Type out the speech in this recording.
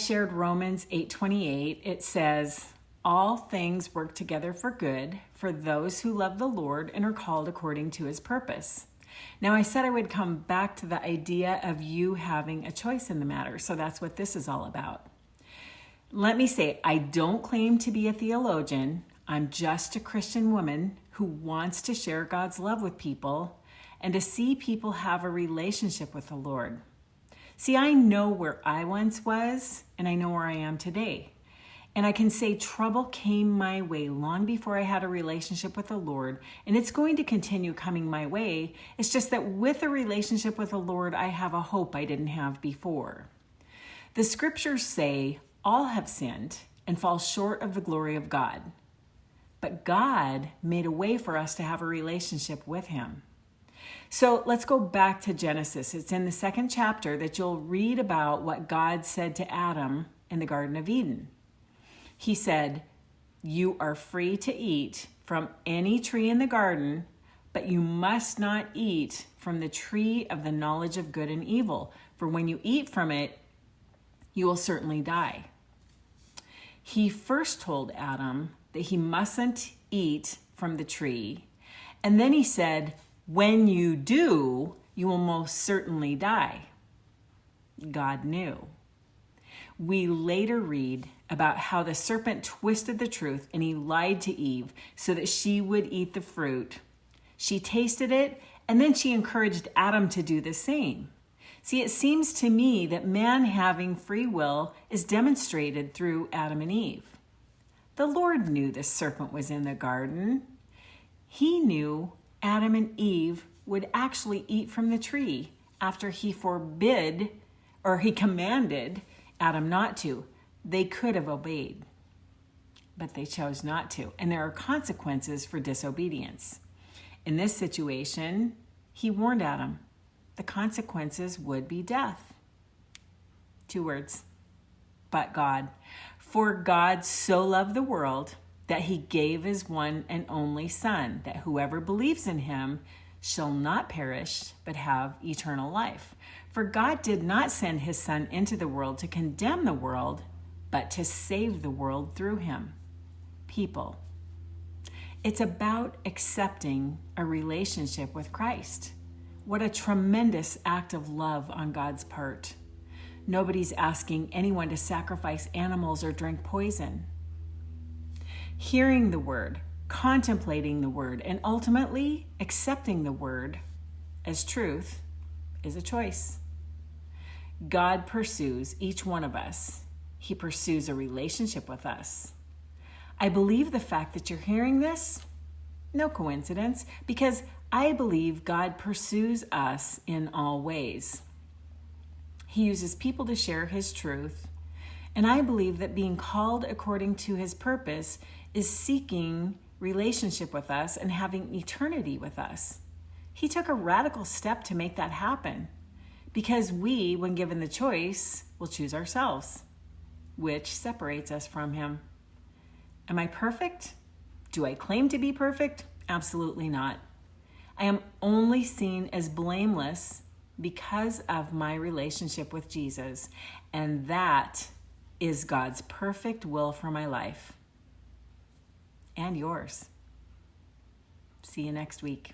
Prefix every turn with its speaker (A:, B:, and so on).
A: shared Romans 8:28, it says, all things work together for good for those who love the Lord and are called according to his purpose. Now, I said I would come back to the idea of you having a choice in the matter, so that's what this is all about. Let me say, I don't claim to be a theologian. I'm just a Christian woman who wants to share God's love with people and to see people have a relationship with the Lord. See, I know where I once was, and I know where I am today. And I can say trouble came my way long before I had a relationship with the Lord, and it's going to continue coming my way. It's just that with a relationship with the Lord, I have a hope I didn't have before. The scriptures say, all have sinned and fall short of the glory of God. But God made a way for us to have a relationship with him. So let's go back to Genesis. It's in the 2nd chapter that you'll read about what God said to Adam in the Garden of Eden. He said, you are free to eat from any tree in the garden, but you must not eat from the tree of the knowledge of good and evil. For when you eat from it, you will certainly die. He first told Adam that he mustn't eat from the tree. And then he said, when you do, you will most certainly die. God knew. We later read about how the serpent twisted the truth and he lied to Eve so that she would eat the fruit. She tasted it, and then she encouraged Adam to do the same. See, it seems to me that man having free will is demonstrated through Adam and Eve. The Lord knew the serpent was in the garden. He knew Adam and Eve would actually eat from the tree after he commanded Adam not to. They could have obeyed, but they chose not to. And there are consequences for disobedience. In this situation, he warned Adam. The consequences would be death. 2 words, but God. For God so loved the world that he gave his one and only Son, that whoever believes in him shall not perish, but have eternal life. For God did not send his Son into the world to condemn the world, but to save the world through him. People. It's about accepting a relationship with Christ. What a tremendous act of love on God's part. Nobody's asking anyone to sacrifice animals or drink poison. Hearing the word, contemplating the word, and ultimately accepting the word as truth is a choice. God pursues each one of us. He pursues a relationship with us. I believe the fact that you're hearing this, no coincidence, because I believe God pursues us in all ways. He uses people to share his truth, and I believe that being called according to his purpose is seeking relationship with us and having eternity with us. He took a radical step to make that happen, because we, when given the choice, will choose ourselves, which separates us from him. Am I perfect? Do I claim to be perfect? Absolutely not. I am only seen as blameless because of my relationship with Jesus, and that is God's perfect will for my life and yours. See you next week.